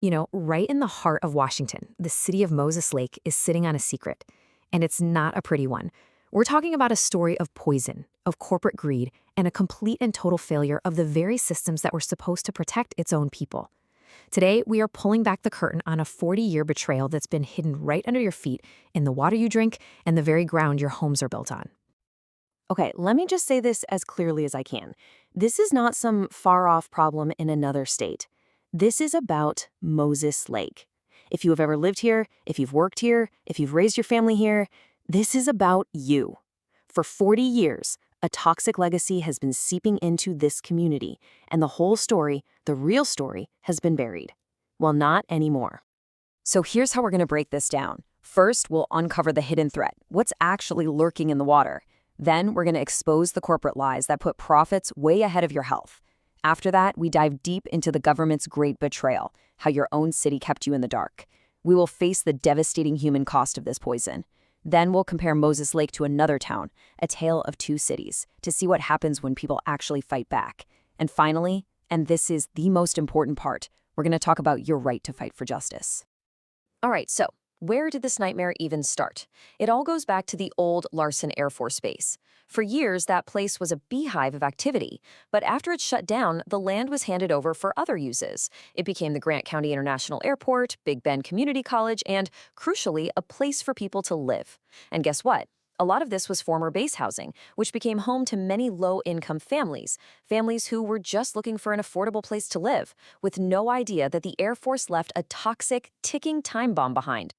Right in the heart of Washington, the city of Moses Lake is sitting on a secret. And it's not a pretty one. We're talking about a story of poison, of corporate greed, and a complete and total failure of the very systems that were supposed to protect its own people. Today, we are pulling back the curtain on a 40-year betrayal that's been hidden right under your feet in the water you drink and the very ground your homes are built on. Okay, let me just say this as clearly as I can. This is not some far-off problem in another state. This is about Moses Lake. If you have ever lived here, if you've worked here, if you've raised your family here, this is about you. For 40 years, a toxic legacy has been seeping into this community, and the whole story, the real story, has been buried. Well, not anymore. So here's how we're going to break this down. First, we'll uncover the hidden threat, what's actually lurking in the water. Then, we're going to expose the corporate lies that put profits way ahead of your health. After that, we dive deep into the government's great betrayal, how your own city kept you in the dark. We will face the devastating human cost of this poison. Then we'll compare Moses Lake to another town, a tale of two cities, to see what happens when people actually fight back. And finally, and this is the most important part, we're going to talk about your right to fight for justice. All right, so where did this nightmare even start? It all goes back to the old Larsen Air Force Base. For years, that place was a beehive of activity, but after it shut down, the land was handed over for other uses. It became the Grant County International Airport, Big Bend Community College, and, crucially, a place for people to live. And guess what? A lot of this was former base housing, which became home to many low-income families who were just looking for an affordable place to live, with no idea that the Air Force left a toxic, ticking time bomb behind.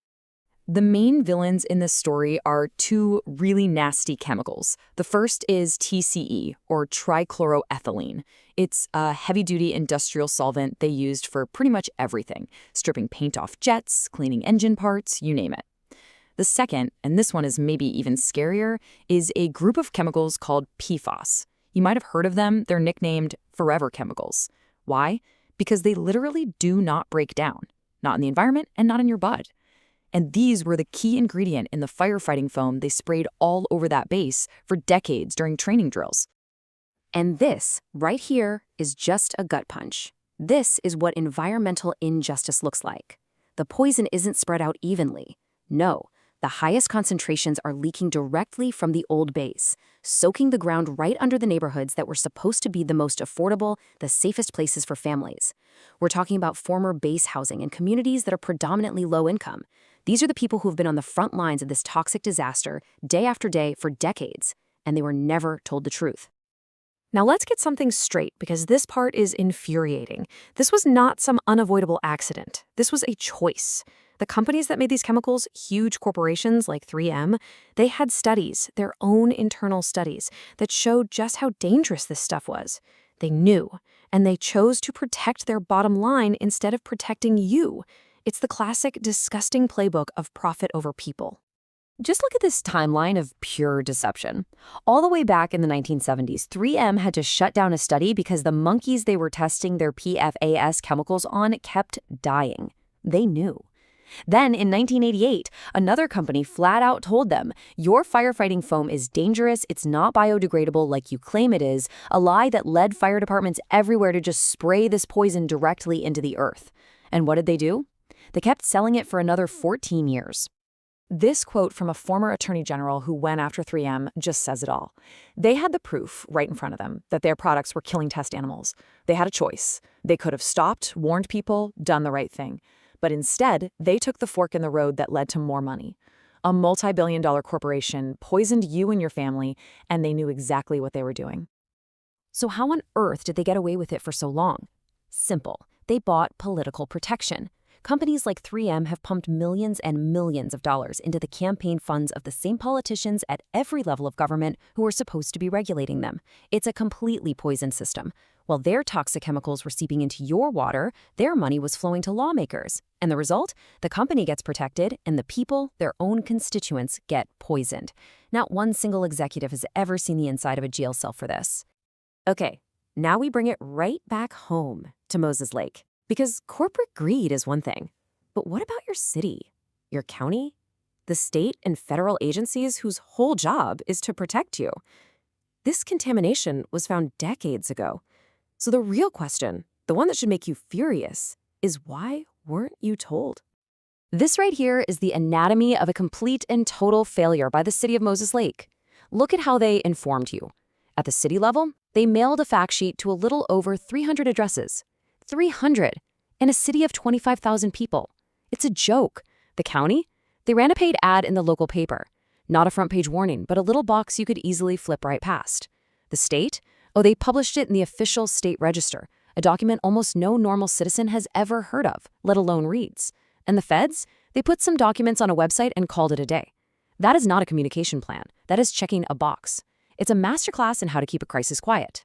The main villains in this story are two really nasty chemicals. The first is TCE, or trichloroethylene. It's a heavy-duty industrial solvent they used for pretty much everything, stripping paint off jets, cleaning engine parts, you name it. The second, and this one is maybe even scarier, is a group of chemicals called PFAS. You might have heard of them. They're nicknamed forever chemicals. Why? Because they literally do not break down, not in the environment and not in your blood. And these were the key ingredient in the firefighting foam they sprayed all over that base for decades during training drills. And this, right here, is just a gut punch. This is what environmental injustice looks like. The poison isn't spread out evenly. No, the highest concentrations are leaking directly from the old base, soaking the ground right under the neighborhoods that were supposed to be the most affordable, the safest places for families. We're talking about former base housing and communities that are predominantly low income. These are the people who have been on the front lines of this toxic disaster day after day for decades, and they were never told the truth. Now let's get something straight, because this part is infuriating. This was not some unavoidable accident. This was a choice. The companies that made these chemicals, huge corporations like 3M, they had studies, their own internal studies, that showed just how dangerous this stuff was. They knew, and they chose to protect their bottom line instead of protecting you. It's the classic, disgusting playbook of profit over people. Just look at this timeline of pure deception. All the way back in the 1970s, 3M had to shut down a study because the monkeys they were testing their PFAS chemicals on kept dying. They knew. Then, in 1988, another company flat out told them, your firefighting foam is dangerous, it's not biodegradable like you claim it is, a lie that led fire departments everywhere to just spray this poison directly into the earth. And what did they do? They kept selling it for another 14 years. This quote from a former attorney general who went after 3M just says it all. They had the proof right in front of them that their products were killing test animals. They had a choice. They could have stopped, warned people, done the right thing. But instead, they took the fork in the road that led to more money. A multi-billion-dollar corporation poisoned you and your family, and they knew exactly what they were doing. So how on earth did they get away with it for so long? Simple. They bought political protection. Companies like 3M have pumped millions and millions of dollars into the campaign funds of the same politicians at every level of government who are supposed to be regulating them. It's a completely poisoned system. While their toxic chemicals were seeping into your water, their money was flowing to lawmakers. And the result? The company gets protected, and the people, their own constituents, get poisoned. Not one single executive has ever seen the inside of a jail cell for this. Okay, now we bring it right back home to Moses Lake. Because corporate greed is one thing, but what about your city, your county, the state and federal agencies whose whole job is to protect you? This contamination was found decades ago. So the real question, the one that should make you furious, is why Weren't you told? This right here is the anatomy of a complete and total failure by the city of Moses Lake. Look at how they informed you. At the city level, they mailed a fact sheet to a little over 300 addresses. 300! In a city of 25,000 people. It's a joke. The county? They ran a paid ad in the local paper. Not a front page warning, but a little box you could easily flip right past. The state? Oh, they published it in the official state register, a document almost no normal citizen has ever heard of, let alone reads. And the feds? They put some documents on a website and called it a day. That is not a communication plan. That is checking a box. It's a masterclass in how to keep a crisis quiet.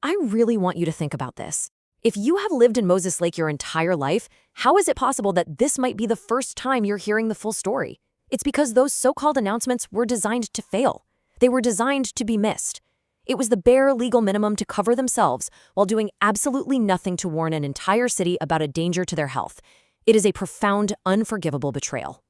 I really want you to think about this. If you have lived in Moses Lake your entire life, how is it possible that this might be the first time you're hearing the full story? It's because those so-called announcements were designed to fail. They were designed to be missed. It was the bare legal minimum to cover themselves while doing absolutely nothing to warn an entire city about a danger to their health. It is a profound, unforgivable betrayal.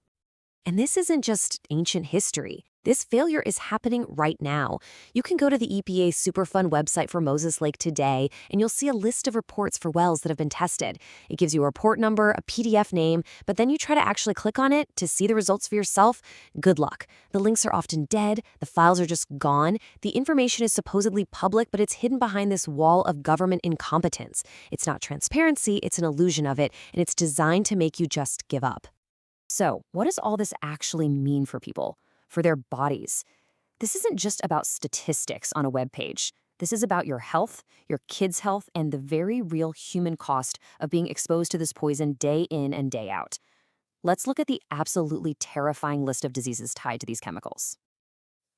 And this isn't just ancient history. This failure is happening right now. You can go to the EPA's Superfund website for Moses Lake today, and you'll see a list of reports for wells that have been tested. It gives you a report number, a PDF name, but then you try to actually click on it to see the results for yourself. Good luck. The links are often dead. The files are just gone. The information is supposedly public, but it's hidden behind this wall of government incompetence. It's not transparency, it's an illusion of it, and it's designed to make you just give up. So, what does all this actually mean for people? For their bodies? This isn't just about statistics on a web page. This is about your health, your kids' health, and the very real human cost of being exposed to this poison day in and day out. Let's look at the absolutely terrifying list of diseases tied to these chemicals.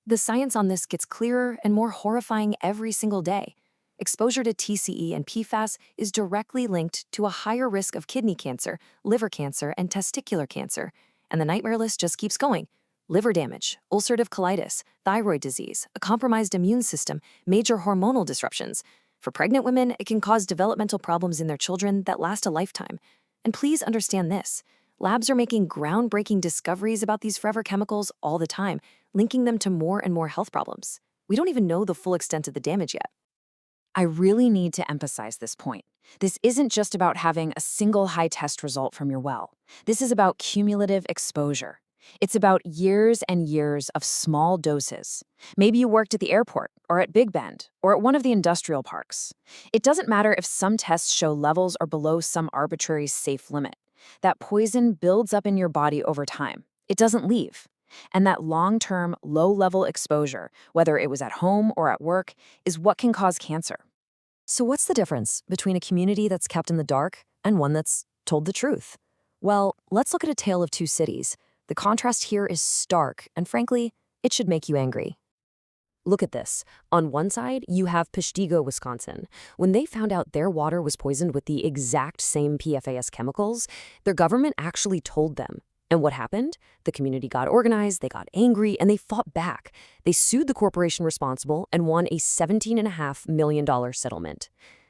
The science on this gets clearer and more horrifying every single day. Exposure to TCE and PFAS is directly linked to a higher risk of kidney cancer, liver cancer, and testicular cancer. And the nightmare list just keeps going. Liver damage, ulcerative colitis, thyroid disease, a compromised immune system, major hormonal disruptions. For pregnant women, it can cause developmental problems in their children that last a lifetime. And please understand this. Labs are making groundbreaking discoveries about these forever chemicals all the time, linking them to more and more health problems. We don't even know the full extent of the damage yet. I really need to emphasize this point. This isn't just about having a single high test result from your well. This is about cumulative exposure. It's about years and years of small doses. Maybe you worked at the airport, or at Big Bend, or at one of the industrial parks. It doesn't matter if some tests show levels are below some arbitrary safe limit. That poison builds up in your body over time. It doesn't leave. And that long-term, low-level exposure, whether it was at home or at work, is what can cause cancer. So what's the difference between a community that's kept in the dark and one that's told the truth? Well, let's look at a tale of two cities. The contrast here is stark, and frankly, it should make you angry. Look at this. On one side, you have Peshtigo, Wisconsin. When they found out their water was poisoned with the exact same PFAS chemicals, their government actually told them. And what happened? The community got organized, they got angry, and they fought back. They sued the corporation responsible and won a $17.5 million settlement.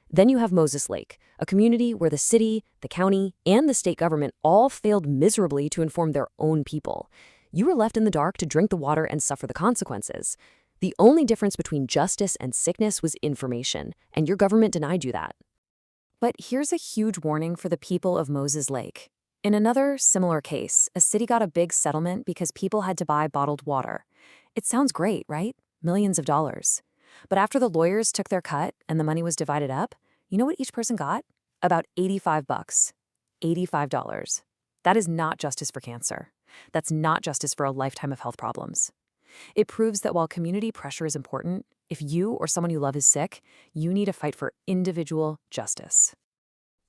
Then you have Moses Lake, a community where the city, the county, and the state government all failed miserably to inform their own people. You were left in the dark to drink the water and suffer the consequences. The only difference between justice and sickness was information, and your government denied you that. But here's a huge warning for the people of Moses Lake. In another similar case, a city got a big settlement because people had to buy bottled water. It sounds great, right? Millions of dollars. But after the lawyers took their cut and the money was divided up, you know what each person got? About $85. $85. That is not justice for cancer. That's not justice for a lifetime of health problems. It proves that while community pressure is important, if you or someone you love is sick, you need to fight for individual justice.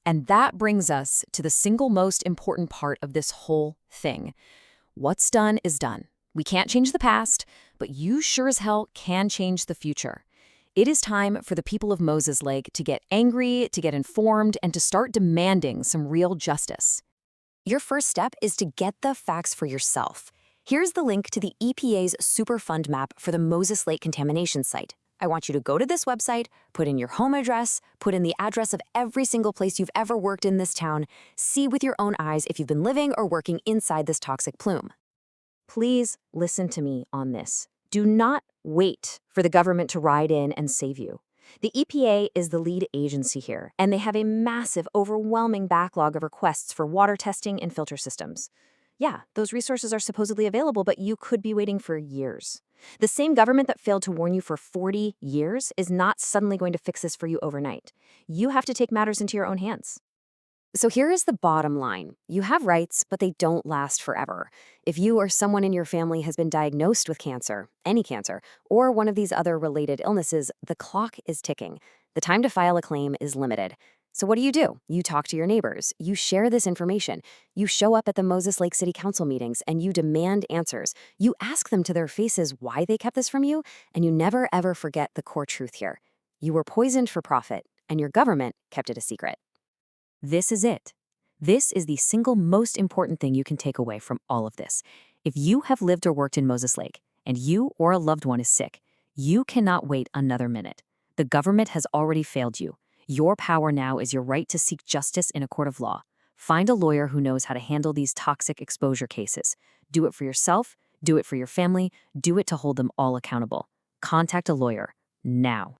And that brings us to the single most important part of this whole thing. What's done is done. We can't change the past, but you sure as hell can change the future. It is time for the people of Moses Lake to get angry, to get informed, and to start demanding some real justice. Your first step is to get the facts for yourself. Here's the link to the EPA's Superfund map for the Moses Lake contamination site. I want you to go to this website, put in your home address, put in the address of every single place you've ever worked in this town, see with your own eyes if you've been living or working inside this toxic plume. Please listen to me on this. Do not wait for the government to ride in and save you. The EPA is the lead agency here, and they have a massive, overwhelming backlog of requests for water testing and filter systems. Yeah, those resources are supposedly available, but you could be waiting for years. The same government that failed to warn you for 40 years is not suddenly going to fix this for you overnight. You have to take matters into your own hands. So here is the bottom line. You have rights, but they don't last forever. If you or someone in your family has been diagnosed with cancer, any cancer, or one of these other related illnesses, the clock is ticking. The time to file a claim is limited. So what do? You talk to your neighbors. You share this information. You show up at the Moses Lake City Council meetings and you demand answers. You ask them to their faces why they kept this from you, and you never ever forget the core truth here. You were poisoned for profit, and your government kept it a secret. This is it. This is the single most important thing you can take away from all of this. If you have lived or worked in Moses Lake, and you or a loved one is sick, you cannot wait another minute. The government has already failed you. Your power now is your right to seek justice in a court of law. Find a lawyer who knows how to handle these toxic exposure cases. Do it for yourself, do it for your family, do it to hold them all accountable. Contact a lawyer now.